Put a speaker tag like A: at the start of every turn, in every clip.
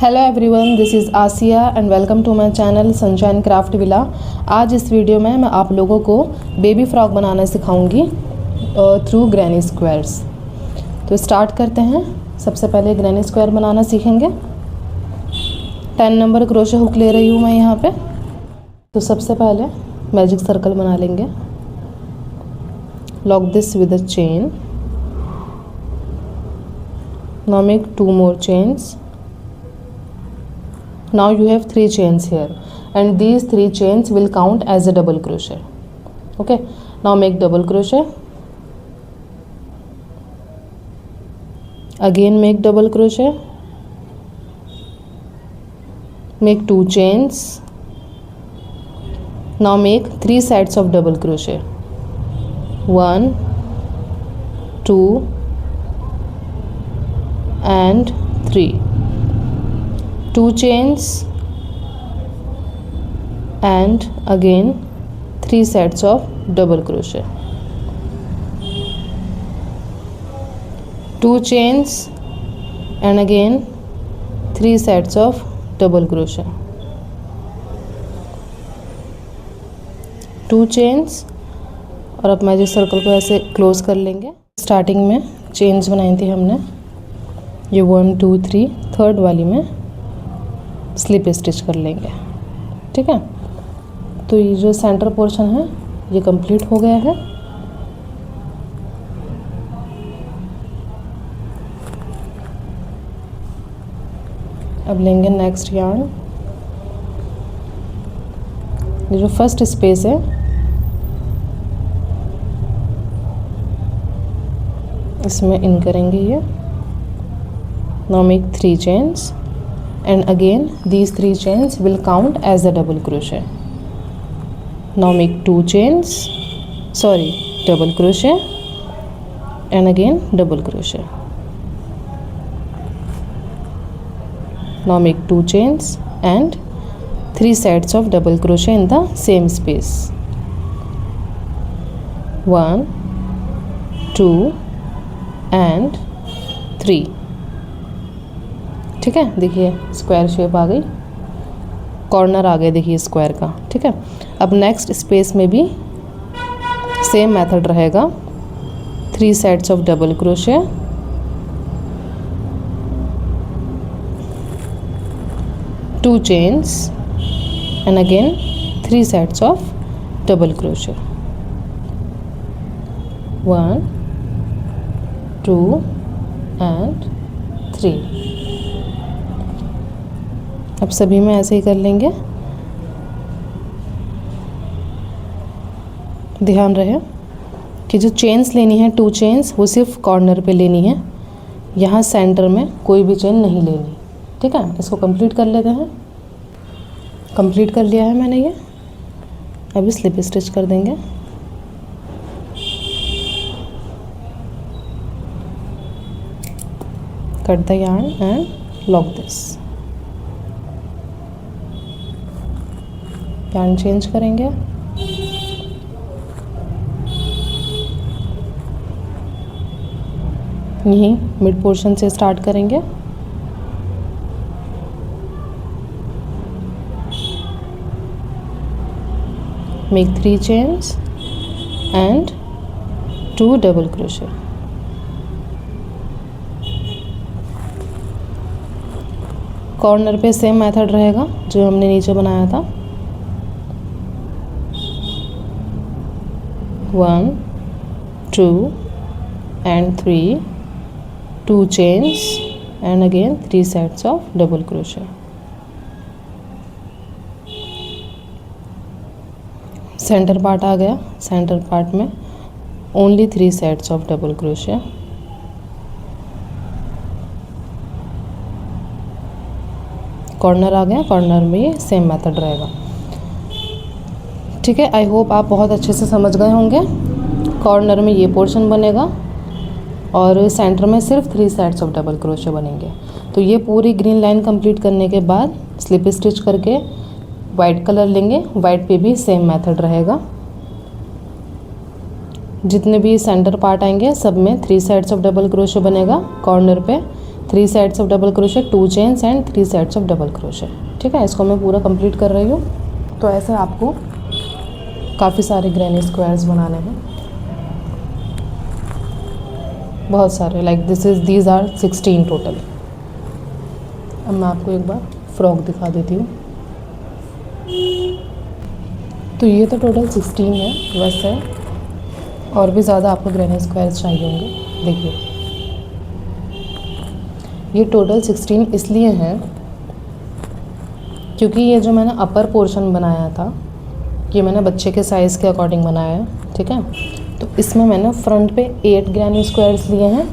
A: Hello everyone, this is Asiya and welcome to my channel sunshine craft villa. आज इस video में मैं आप लोगों को बेबी फ्रॉक बनाना सिखाऊंगी थ्रू ग्रैनी स्क्वायर्स। तो स्टार्ट करते हैं। सबसे पहले ग्रैनी स्क्वायर बनाना सीखेंगे। 10 नंबर क्रोशे हुक ले रही हूँ मैं यहाँ पे। तो सबसे पहले मैजिक सर्कल बना लेंगे। Lock this with a chain. Now make 2 more chains. Now you have 3 chains here and these 3 chains will count as a double crochet. Okay, now make double crochet, again make double crochet, make 2 chains. Now make 3 sides of double crochet, 1 2 and 3, 2 chains and again 3 sets of double crochet, 2 chains and again 3 sets of double crochet, 2 chains। और अब magic circle को ऐसे close कर लेंगे। Starting में chains बनाई थी हमने, ये 1 2 3, थर्ड वाली में स्लिप स्टिच कर लेंगे। ठीक है, तो ये जो सेंटर पोर्शन है ये कंप्लीट हो गया है। अब लेंगे नेक्स्ट यार्न। ये जो फर्स्ट स्पेस है इसमें इन करेंगे ये। Now make 3 chains and again these 3 chains will count as a double crochet. Now make 2 chains, double crochet and again double crochet. Now make 2 chains and 3 sets of double crochet in the same space, 1 2 and 3। ठीक है, देखिए square shape आ गई, corner आ गए देखिए square का। ठीक है, अब नेक्स्ट स्पेस में भी सेम मेथड रहेगा। 3 sets of double crochet, 2 chains and again 3 sets of double crochet, 1 2 and 3। अब सभी में ऐसे ही कर लेंगे। ध्यान रहे कि जो चेन्स लेनी है 2 chains वो सिर्फ कॉर्नर पे लेनी है, यहाँ सेंटर में कोई भी चेन नहीं लेनी। ठीक है, इसको कंप्लीट कर लेते हैं। कंप्लीट कर लिया है मैंने ये। अभी स्लिप स्टिच कर देंगे। Cut the yarn and lock this. Yarn change करेंगे। यहीं मिड पोर्शन से स्टार्ट करेंगे। Make 3 chains and 2 double crochet, corner पे सेम मेथड रहेगा जो हमने नीचे बनाया था। 1 2 and 3, 2 chains and again 3 sets of double crochet। Centre part आ गया। सेंटर पार्ट में only 3 sets of double crochet, corner आ गया। कॉर्नर में ये सेम मेथड रहेगा। ठीक है, आई होप आप बहुत अच्छे से समझ गए होंगे। कॉर्नर में ये पोर्शन बनेगा और सेंटर में सिर्फ 3 sets ऑफ डबल क्रोशे बनेंगे। तो ये पूरी ग्रीन लाइन कंप्लीट करने के बाद स्लिप स्टिच करके वाइट कलर लेंगे। वाइट पे भी सेम मेथड रहेगा। जितने भी सेंटर पार्ट आएंगे सब में 3 sets ऑफ डबल क्रोशे बनेगा। कॉर्नर पे 3 sides of double crochet, 2 chains and 3 sides of double crochet. ठीक है, इसको मैं पूरा कंप्लीट कर रही हूँ। तो ऐसे आपको काफ़ी सारे ग्रैनी स्क्वायर्स बनाने हैं, बहुत सारे, लाइक दीज आर 16 टोटल। अब मैं आपको एक बार फ्रॉक दिखा देती हूँ। तो ये तो टोटल 16 है, वैसे और भी ज़्यादा आपको ग्रैनी स्क्वायर्स चाहिए होंगे। देखिए ये टोटल 16 इसलिए हैं क्योंकि ये जो मैंने अपर पोर्शन बनाया था ये मैंने बच्चे के साइज़ के अकॉर्डिंग बनाया है। ठीक है, तो इसमें मैंने फ्रंट पे 8 ग्रैनी स्क्वायर्स लिए हैं,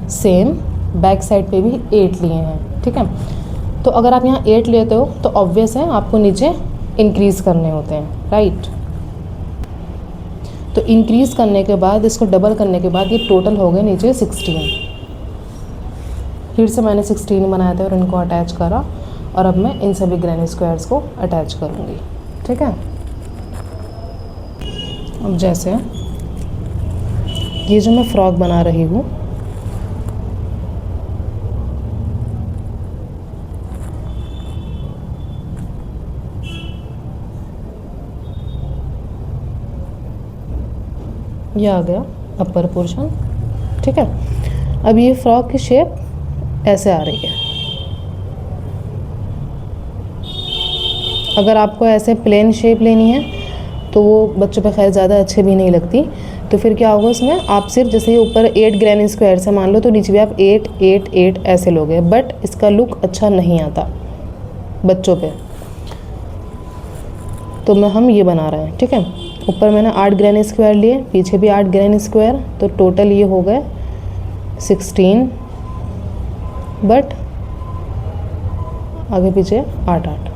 A: सेम बैक साइड पे भी 8 लिए हैं। ठीक है, तो अगर आप यहाँ 8 लेते हो तो ऑब्वियस है आपको नीचे इंक्रीज़ करने होते हैं, राइट। तो इंक्रीज़ करने के बाद इसको डबल करने के बाद ये टोटल हो गए नीचे 16। फिर से मैंने 16 बनाए थे और इनको अटैच करा, और अब मैं इन सभी ग्रैनी स्क्वायर्स को अटैच करूँगी। ठीक है, अब जैसे ये जो मैं फ्रॉक बना रही हूँ, ये आ गया अपर पोर्शन। ठीक है, अब ये फ्रॉक की शेप ऐसे आ रही है। अगर आपको ऐसे प्लेन शेप लेनी है तो वो बच्चों पे खैर ज़्यादा अच्छे भी नहीं लगती, तो फिर क्या होगा उसमें, आप सिर्फ जैसे ये ऊपर 8 ग्रैनी स्क्वायर से मान लो तो नीचे भी आप 8 8 8 ऐसे लोगे, बट इसका लुक अच्छा नहीं आता बच्चों पे। तो हम ये बना रहे हैं। ठीक है, ऊपर मैंने 8 ग्रैनी स्क्वायर लिए, पीछे भी 8 ग्रैनी स्क्वायर, तो टोटल ये हो गए 16, बट आगे पीछे 8 8।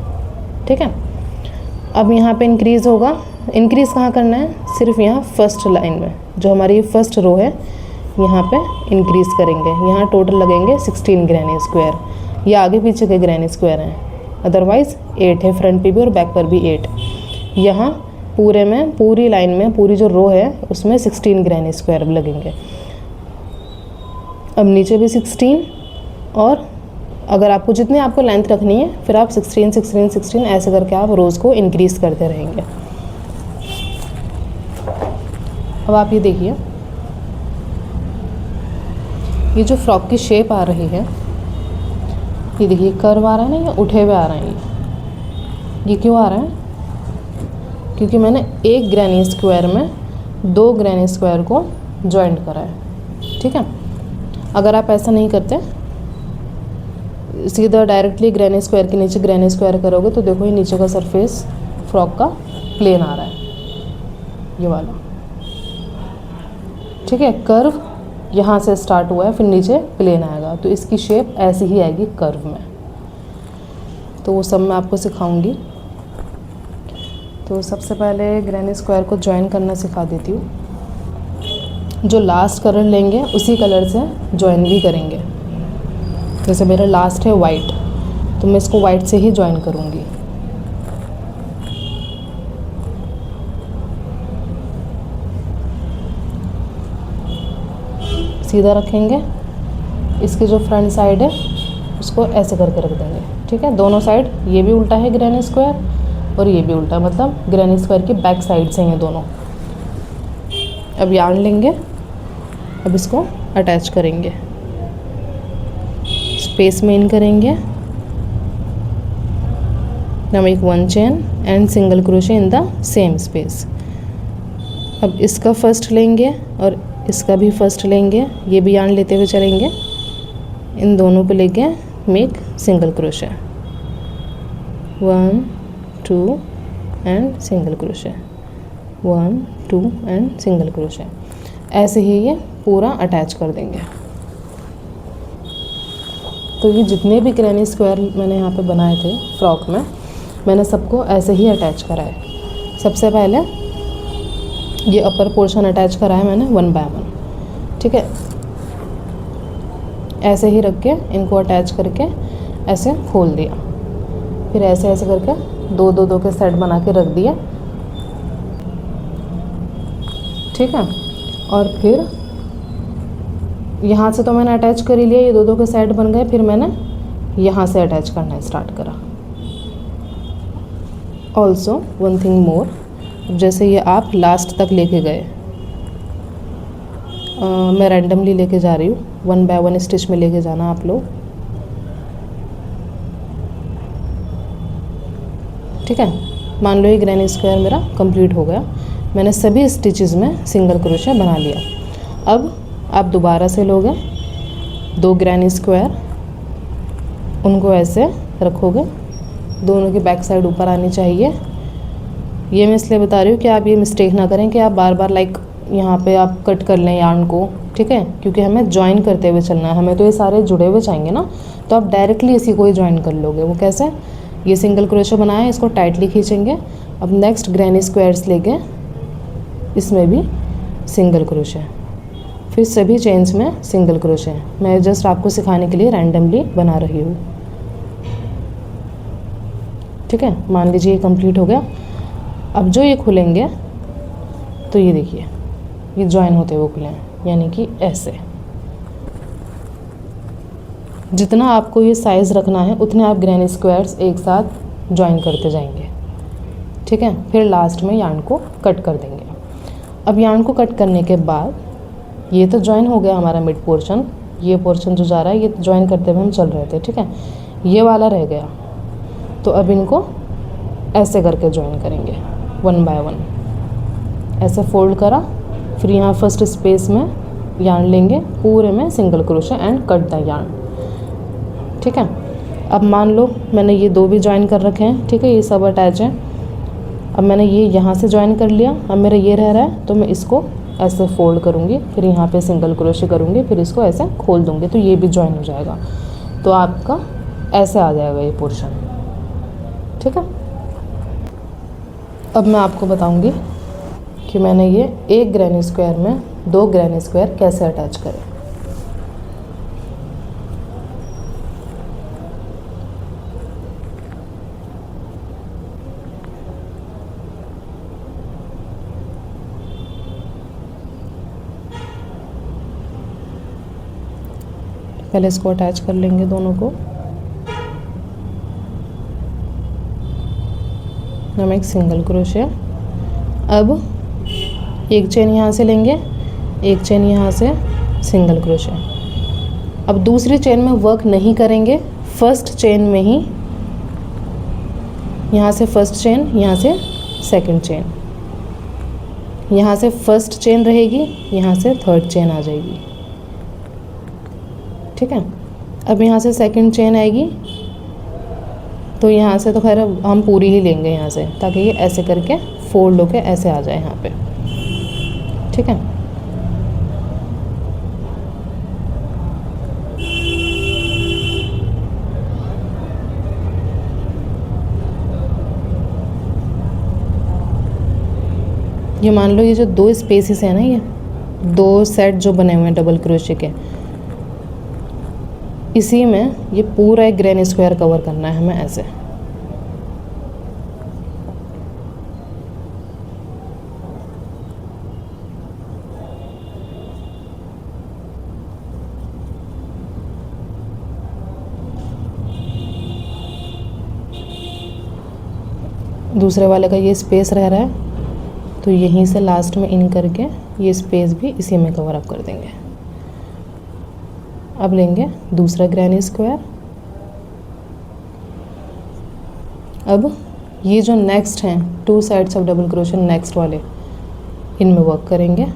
A: ठीक है, अब यहाँ पे इंक्रीज़ होगा। इंक्रीज़ कहाँ करना है, सिर्फ यहाँ फर्स्ट लाइन में जो हमारी ये फर्स्ट रो है यहाँ पे इंक्रीज़ करेंगे। यहाँ टोटल लगेंगे 16 ग्रैनी स्क्वायर। ये आगे पीछे के ग्रैनी स्क्वायर हैं, अदरवाइज़ 8 है, फ्रंट पे भी और बैक पर भी 8। यहाँ पूरे में, पूरी लाइन में, पूरी जो रो है उसमें 16 ग्रैनी स्क्वायर लगेंगे। अब नीचे भी 16, और अगर आपको जितनी आपको लेंथ रखनी है फिर आप 16 16 16 ऐसे करके आप रोज़ को इंक्रीज़ करते रहेंगे। अब आप ये देखिए, ये जो फ्रॉक की शेप आ रही है, ये देखिए कर्व आ रहा है ना, ये उठे हुए आ रहे हैं। ये क्यों आ रहा है, क्योंकि मैंने एक ग्रैनी स्क्वायर में 2 ग्रैनी स्क्वायर को जॉइंट करा है। ठीक है, अगर आप ऐसा नहीं करते, सीधा डायरेक्टली ग्रैनी स्क्वायर के नीचे ग्रैनी स्क्वायर करोगे तो देखो ये नीचे का सरफेस फ्रॉक का प्लेन आ रहा है, ये वाला। ठीक है, कर्व यहाँ से स्टार्ट हुआ है, फिर नीचे प्लेन आएगा, तो इसकी शेप ऐसी ही आएगी कर्व में। तो वो सब मैं आपको सिखाऊंगी। तो सबसे पहले ग्रैनी स्क्वायर को ज्वाइन करना सिखा देती हूँ। जो लास्ट कलर लेंगे उसी कलर से ज्वाइन भी करेंगे। जैसे मेरा लास्ट है वाइट, तो मैं इसको वाइट से ही ज्वाइन करूँगी। सीधा रखेंगे, इसकी जो फ्रंट साइड है उसको ऐसे करके रख देंगे। ठीक है, दोनों साइड, ये भी उल्टा है ग्रैनी स्क्वायर और ये भी उल्टा, मतलब ग्रैनी स्क्वायर की बैक साइड से हैं दोनों। अब यार्न लेंगे, अब इसको अटैच करेंगे, स्पेस में इन करेंगे, now make 1 chain and single crochet in the same space। अब इसका फर्स्ट लेंगे और इसका भी फर्स्ट लेंगे, ये भी यार्न लेते हुए चलेंगे, इन दोनों पे लेके make single crochet, 1 2 and single crochet, 1 2 and single crochet. ऐसे ही ये पूरा अटैच कर देंगे। तो ये जितने भी ग्रैनी स्क्वायर मैंने यहाँ पे बनाए थे फ्रॉक में, मैंने सबको ऐसे ही अटैच करा है। सबसे पहले ये अपर पोर्शन अटैच करा है मैंने 1 बाय 1। ठीक है, ऐसे ही रख के इनको अटैच करके ऐसे खोल दिया, फिर ऐसे ऐसे करके 2 2 2 के सेट बना के रख दिया। ठीक है, और फिर यहाँ से तो मैंने अटैच कर ही लिया, ये दो दो के सेट बन गए। फिर मैंने यहाँ से अटैच करना स्टार्ट करा। ऑल्सो वन थिंग मोर, जैसे ये आप लास्ट तक लेके गए, मैं रैंडमली लेके जा रही हूँ, 1 बाय 1 स्टिच में लेके जाना आप लोग, ठीक है। मान लो ये ग्रैनी स्क्वायर मेरा कंप्लीट हो गया, मैंने सभी स्टिचेस में सिंगल क्रोशे बना लिया। अब आप दोबारा से लोगे 2 ग्रैनी स्क्वायर, उनको ऐसे रखोगे, दोनों की बैक साइड ऊपर आनी चाहिए। ये मैं इसलिए बता रही हूँ कि आप ये मिस्टेक ना करें कि आप बार बार लाइक यहाँ पे आप कट कर लें यार्न को, ठीक है, क्योंकि हमें ज्वाइन करते हुए चलना है, हमें तो ये सारे जुड़े हुए चाहिए ना। तो आप डायरेक्टली इसी को ही ज्वाइन कर लोगे। वो कैसे, ये सिंगल क्रोशे बनाया, इसको टाइटली खींचेंगे। अब नेक्स्ट ग्रैनी स्क्वायर्स लेके इसमें भी सिंगल क्रोशे, फिर सभी चेन्स में सिंगल क्रोशे। मैं जस्ट आपको सिखाने के लिए रैंडमली बना रही हूँ, ठीक है। मान लीजिए ये कंप्लीट हो गया। अब जो ये खुलेंगे तो ये देखिए ये ज्वाइन होते हुए खुले हैं, यानी कि ऐसे। जितना आपको ये साइज़ रखना है उतने आप ग्रैनी स्क्वायर्स एक साथ ज्वाइन करते जाएंगे, ठीक है। फिर लास्ट में यार्न को कट कर देंगे। अब यार्न को कट करने के बाद ये तो ज्वाइन हो गया हमारा मिड पोर्शन, ये पोर्शन जो जा रहा है ये ज्वाइन करते हुए हम चल रहे थे, ठीक है। ये वाला रह गया, तो अब इनको ऐसे करके ज्वाइन करेंगे 1 बाय 1। ऐसे फोल्ड करा, फिर यहाँ फर्स्ट स्पेस में यार्न लेंगे, पूरे में single crochet and cut the yarn, ठीक है। अब मान लो मैंने ये 2 भी ज्वाइन कर रखे हैं, ठीक है, ये सब अटैच है। अब मैंने ये यहाँ से ज्वाइन कर लिया, अब मेरा ये रह रहा है, तो मैं इसको ऐसे फोल्ड करूँगी, फिर यहाँ पे सिंगल क्रोशे करूँगी, फिर इसको ऐसे खोल दूँगी, तो ये भी ज्वाइन हो जाएगा। तो आपका ऐसे आ जाएगा ये पोर्शन, ठीक है। अब मैं आपको बताऊंगी कि मैंने ये एक ग्रैनी स्क्वायर में 2 ग्रैनी स्क्वायर कैसे अटैच करें। पहले इसको अटैच कर लेंगे दोनों को। हम एक सिंगल क्रोशे, अब एक चेन यहाँ से लेंगे, एक चेन यहाँ से सिंगल क्रोशे। अब दूसरी चेन में वर्क नहीं करेंगे, फर्स्ट चेन में ही, यहाँ से फर्स्ट चेन, यहाँ से सेकंड चेन, यहाँ से फर्स्ट चेन रहेगी, यहाँ से थर्ड चेन आ जाएगी, ठीक है। अब यहाँ से सेकंड चेन आएगी, तो यहाँ से तो खैर हम पूरी ही लेंगे यहाँ से, ताकि ये ऐसे करके फोल्ड होके ऐसे आ जाए यहाँ पे, ठीक है। ये मान लो ये जो 2 स्पेसेस है ना, ये 2 सेट जो बने हुए हैं डबल क्रोशे के, इसी में ये पूरा एक ग्रैनी स्क्वायर कवर करना है हमें ऐसे। दूसरे वाले का ये स्पेस रह रहा है, तो यहीं से लास्ट में इन करके ये स्पेस भी इसी में कवर अप कर देंगे। अब लेंगे दूसरा ग्रैनी स्क्वायर। अब ये जो नेक्स्ट हैं 2 sides of double crochet next वाले, इनमें वर्क करेंगे।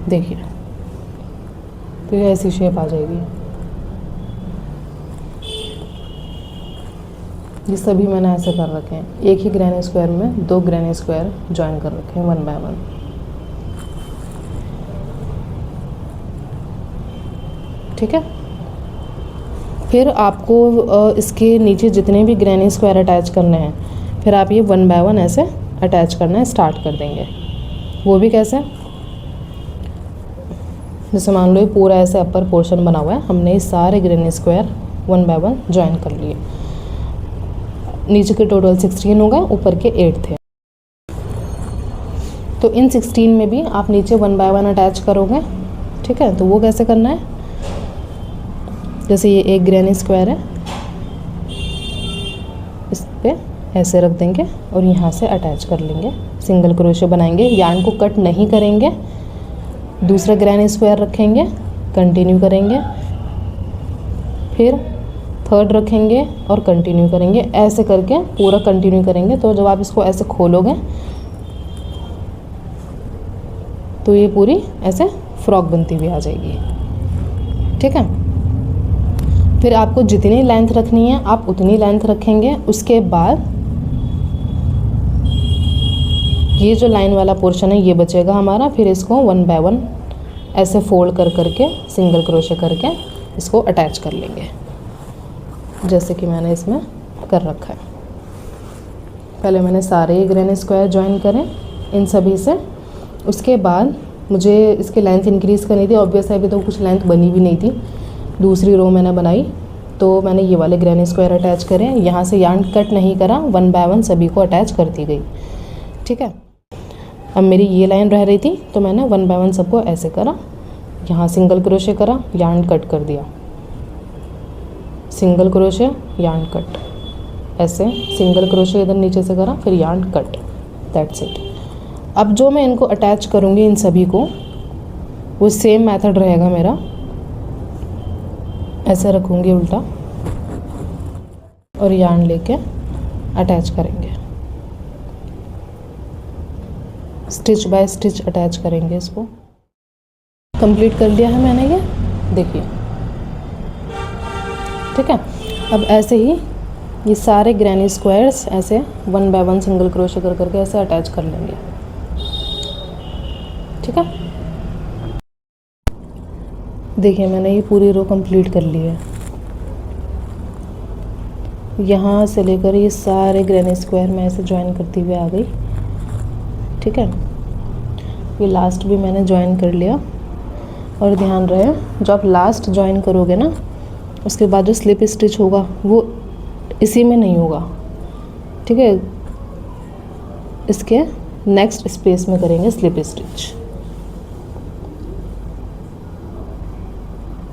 A: देखिए तो ये ऐसी शेप आ जाएगी। ये सभी मैंने ऐसे कर रखे हैं, एक ही ग्रैनी स्क्वायर में 2 ग्रैनी स्क्वायर ज्वाइन कर रखे हैं 1 बाय 1। ठीक है। फिर आपको इसके नीचे जितने भी ग्रैनी स्क्वायर अटैच करने हैं, फिर आप ये 1 बाय 1 ऐसे अटैच करना स्टार्ट कर देंगे। वो भी कैसे, जैसे मान लो ये पूरा ऐसे अपर पोर्शन बना हुआ है, हमने ये सारे ग्रैनी स्क्वायर 1 बाय 1 ज्वाइन कर लिए। नीचे के टोटल 16 हो गए, ऊपर के 8 थे। तो इन 16 में भी आप नीचे 1 बाय 1 अटैच करोगे। ठीक है, तो वो कैसे करना है, जैसे ये एक ग्रैनी स्क्वायर है, इस पे ऐसे रख देंगे और यहाँ से अटैच कर लेंगे, सिंगल क्रोशे बनाएंगे, यार्न को कट नहीं करेंगे, दूसरा ग्रैनी स्क्वायर रखेंगे, कंटिन्यू करेंगे, फिर थर्ड रखेंगे और कंटिन्यू करेंगे, ऐसे करके पूरा कंटिन्यू करेंगे। तो जब आप इसको ऐसे खोलोगे तो ये पूरी ऐसे फ्रॉक बनती हुई आ जाएगी। ठीक है, फिर आपको जितनी लेंथ रखनी है आप उतनी लेंथ रखेंगे। उसके बाद ये जो लाइन वाला पोर्शन है ये बचेगा हमारा, फिर इसको 1 बाय 1 ऐसे फोल्ड कर करके सिंगल क्रोशे करके इसको अटैच कर लेंगे, जैसे कि मैंने इसमें कर रखा है। पहले मैंने सारे ग्रैनी स्क्वायर ज्वाइन करें इन सभी से। उसके बाद मुझे इसकी लेंथ इंक्रीज़ करनी थी, ऑब्वियस है, अभी तो कुछ लेंथ बनी भी नहीं थी। दूसरी रो मैंने बनाई तो मैंने ये वाले ग्रैनी स्क्वायर अटैच करें, यहाँ से यार्न कट नहीं करा, 1 बाय 1 सभी को अटैच करती गई। ठीक है, अब मेरी ये लाइन रह रही थी तो मैंने 1 बाय 1 सबको ऐसे करा, यहाँ सिंगल क्रोशे करा, यार्न कट कर दिया, सिंगल क्रोशे यार्न कट, ऐसे सिंगल क्रोशे इधर नीचे से करा, फिर यार्न कट, दैट्स इट। अब जो मैं इनको अटैच करूँगी इन सभी को, वो सेम मेथड रहेगा मेरा। ऐसे रखूँगी उल्टा और यार्न लेके अटैच करेंगे, स्टिच बाय स्टिच अटैच करेंगे इसको। कंप्लीट कर लिया है मैंने ये, देखिए। ठीक है, अब ऐसे ही ये सारे ग्रैनी स्क्वायर्स ऐसे 1 बाय 1 सिंगल क्रोशे कर करके ऐसे अटैच कर लेंगे। ठीक है, देखिए मैंने ये पूरी रो कंप्लीट कर ली है। यहाँ से लेकर ये सारे ग्रैनी स्क्वायर में ऐसे ज्वाइन करती हुई आ गई। ठीक है, ये लास्ट भी मैंने ज्वाइन कर लिया। और ध्यान रहे, जो आप लास्ट ज्वाइन करोगे ना, उसके बाद जो स्लिप स्टिच होगा वो इसी में नहीं होगा। ठीक है, इसके नेक्स्ट स्पेस में करेंगे स्लिप स्टिच,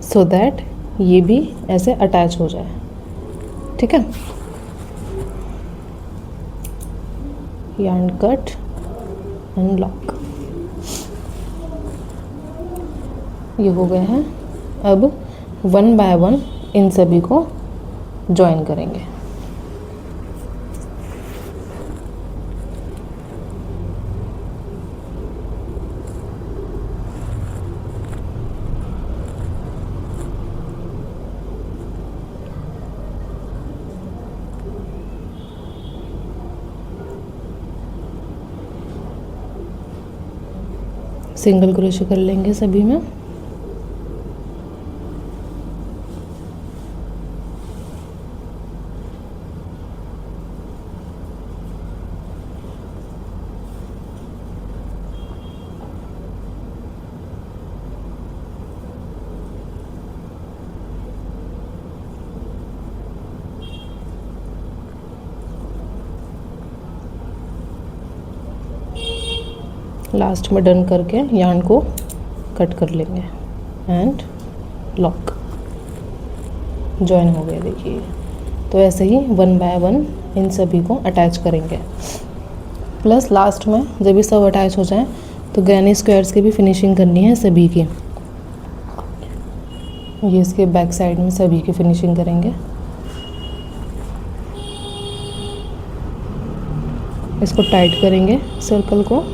A: सो दैट ये भी ऐसे अटैच हो जाए। ठीक है, यार्न कट एंड लॉक, ये हो गए हैं। अब 1 बाय 1 इन सभी को ज्वाइन करेंगे। सिंगल क्रोशे कर लेंगे सभी में। लास्ट में डन करके यार्न को कट कर लेंगे एंड लॉक, जॉइन हो गया। देखिए, तो ऐसे ही 1 बाय 1 इन सभी को अटैच करेंगे। प्लस लास्ट में जब ये सब अटैच हो जाए तो ग्रैनी स्क्वायर्स की भी फिनिशिंग करनी है सभी की। ये इसके बैक साइड में सभी की फिनिशिंग करेंगे। इसको टाइट करेंगे सर्कल को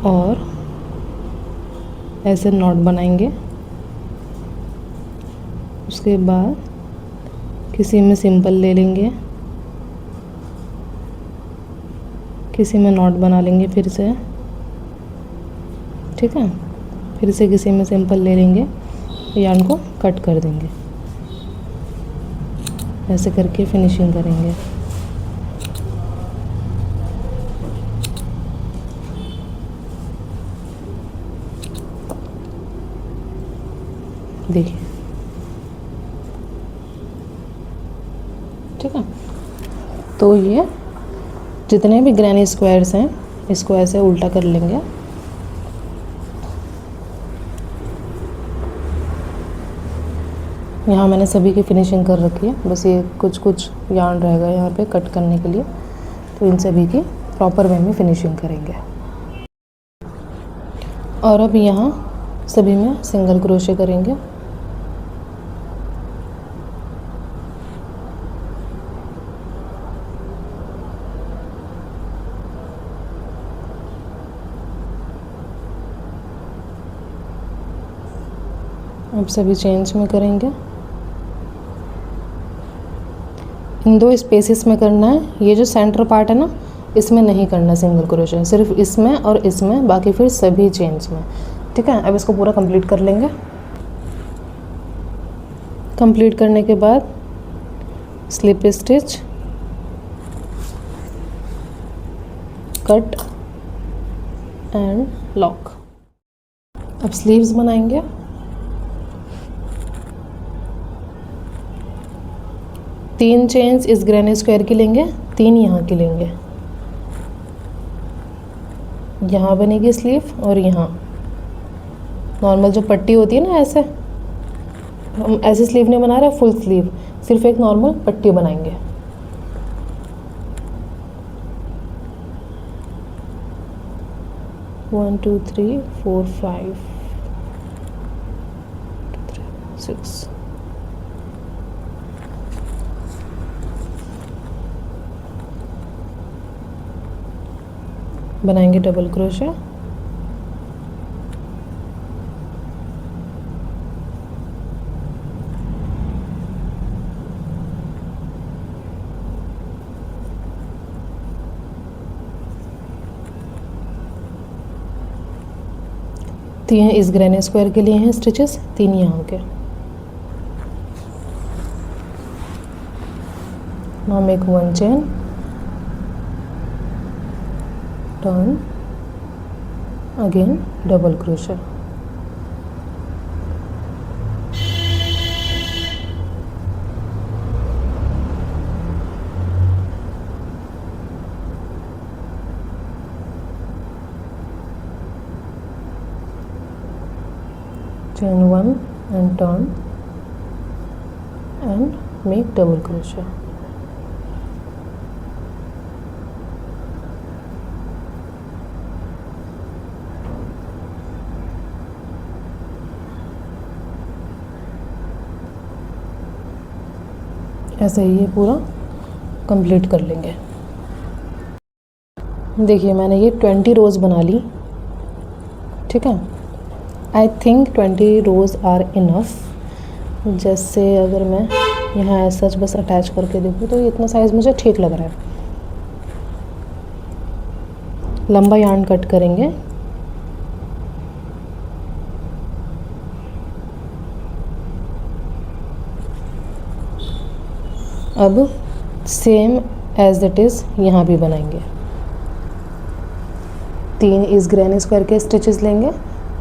A: और ऐसे नॉट बनाएंगे। उसके बाद किसी में सिंपल ले लेंगे किसी में नॉट बना लेंगे फिर से, ठीक है। फिर से किसी में सिंपल ले लेंगे, यार्न को कट कर देंगे, ऐसे करके फिनिशिंग करेंगे। देखिए, ठीक है। तो ये जितने भी ग्रैनी स्क्वायर्स हैं इसको ऐसे उल्टा कर लेंगे। यहाँ मैंने सभी की फिनिशिंग कर रखी है, बस ये कुछ कुछ यार्न रहेगा यहाँ पे कट करने के लिए, तो इन सभी की प्रॉपर वे में फिनिशिंग करेंगे। और अब यहाँ सभी में सिंगल क्रोशे करेंगे। अब सभी चेंज में करेंगे। इन दो स्पेसेस में करना है, ये जो सेंटर पार्ट है ना इसमें नहीं करना सिंगल क्रोशे, सिर्फ इसमें और इसमें, बाकी फिर सभी चेंज में, ठीक है। अब इसको पूरा कंप्लीट कर लेंगे। कंप्लीट करने के बाद slip stitch, cut and lock. अब स्लीव्स बनाएंगे। तीन चेन्स इस ग्रैनी स्क्वायर की लेंगे, तीन यहाँ की लेंगे। यहाँ बनेगी स्लीव और यहाँ नॉर्मल जो पट्टी होती है ना, ऐसे हम ऐसे स्लीव नहीं बना रहे फुल स्लीव, सिर्फ एक नॉर्मल पट्टी बनाएंगे। One two three four five 6 बनाएंगे डबल क्रोशे। तीन इस ग्रैनी स्क्वायर के लिए हैं स्टिचेस, तीन यहाँ के। Now make one chain, turn, again double crochet. chain one and turn and make double crochet. ऐसे ही ये पूरा कंप्लीट कर लेंगे। देखिए मैंने ये 20 रोज़ बना ली, ठीक है। I think 20 rows are enough. जैसे अगर मैं यहाँ ऐसा बस अटैच करके देखूँ तो इतना साइज़ मुझे ठीक लग रहा है। लंबा यार्न कट करेंगे, अब सेम एज इट इज़ यहाँ भी बनाएंगे। 3 इस ग्रैनी स्क्वायर के स्टिचेस लेंगे,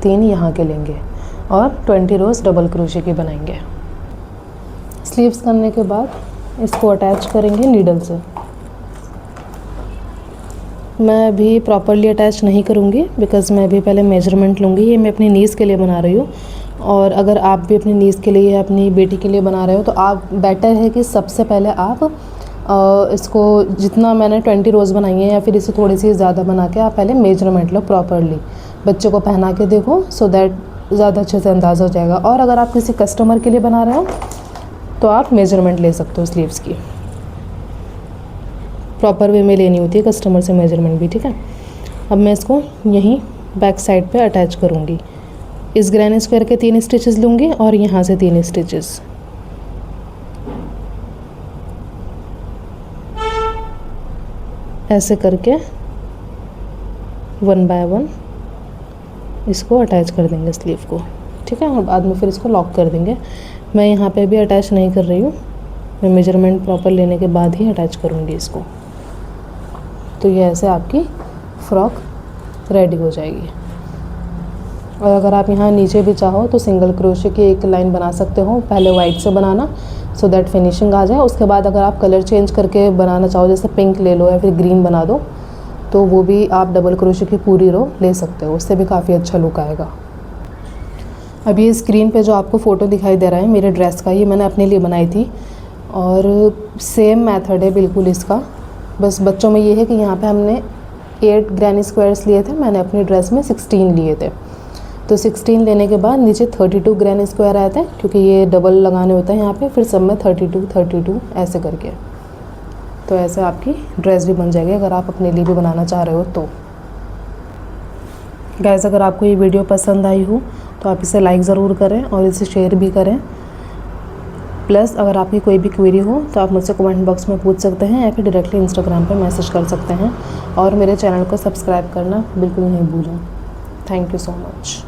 A: 3 यहाँ के लेंगे और 20 रोज़ डबल क्रोशे की बनाएंगे। स्लीव्स करने के बाद इसको अटैच करेंगे नीडल से। मैं अभी प्रॉपरली अटैच नहीं करूँगी बिकॉज़ मैं अभी पहले मेजरमेंट लूँगी। ये मैं अपनी नीज़ के लिए बना रही हूँ और अगर आप भी अपनी नीज़ के लिए या अपनी बेटी के लिए बना रहे हो तो आप बेटर है कि सबसे पहले आप इसको जितना मैंने 20 रोज़ बनाई है या फिर इसे थोड़ी सी ज़्यादा बना के आप पहले मेजरमेंट लो प्रॉपरली, बच्चे को पहना के देखो सो दैट ज़्यादा अच्छे से अंदाज़ा हो जाएगा। और अगर आप किसी कस्टमर के लिए बना रहे हो तो आप मेजरमेंट ले सकते हो स्लीव्स की, प्रॉपर वे में लेनी होती है कस्टमर से मेजरमेंट भी, ठीक है। अब मैं इसको यहीं बैक साइड पे अटैच करूँगी। इस ग्रैनी स्क्वायर के 3 स्टिचेस लूँगी और यहाँ से 3 स्टिचेस। ऐसे करके 1 बाय 1 इसको अटैच कर देंगे स्लीव को, ठीक है। और बाद में फिर इसको लॉक कर देंगे। मैं यहाँ पे भी अटैच नहीं कर रही हूँ, मैं मेजरमेंट प्रॉपर लेने के बाद ही अटैच करूँगी इसको। तो ये ऐसे आपकी फ़्रॉक रेडी हो जाएगी। और अगर आप यहाँ नीचे भी चाहो तो सिंगल क्रोशे की एक लाइन बना सकते हो, पहले वाइट से बनाना सो दैट फिनिशिंग आ जाए। उसके बाद अगर आप कलर चेंज करके बनाना चाहो, जैसे पिंक ले लो या फिर ग्रीन बना दो, तो वो भी आप डबल क्रोशे की पूरी रो ले सकते हो, उससे भी काफ़ी अच्छा लुक आएगा। अब ये स्क्रीन पे जो आपको फ़ोटो दिखाई दे रहा है मेरे ड्रेस का, ये मैंने अपने लिए बनाई थी और सेम मेथड है बिल्कुल इसका। बस बच्चों में ये है कि यहाँ पे हमने 8 ग्रैनी स्क्वायर्स लिए थे, मैंने अपनी ड्रेस में 16 लिए थे। तो 16 लेने के बाद नीचे 32 ग्रैनी स्क्वायर आए थे, क्योंकि ये डबल लगाने होते हैं यहाँ पे, फिर सब में 32 ऐसे करके। तो ऐसे आपकी ड्रेस भी बन जाएगी अगर आप अपने लिए भी बनाना चाह रहे हो तो। गाइस, अगर आपको ये वीडियो पसंद आई हो तो आप इसे लाइक ज़रूर करें और इसे शेयर भी करें। प्लस अगर आपकी कोई भी क्वेरी हो तो आप मुझसे कमेंट बॉक्स में पूछ सकते हैं या फिर डायरेक्टली इंस्टाग्राम पर मैसेज कर सकते हैं। और मेरे चैनल को सब्सक्राइब करना बिल्कुल नहीं भूलें। Thank you so much.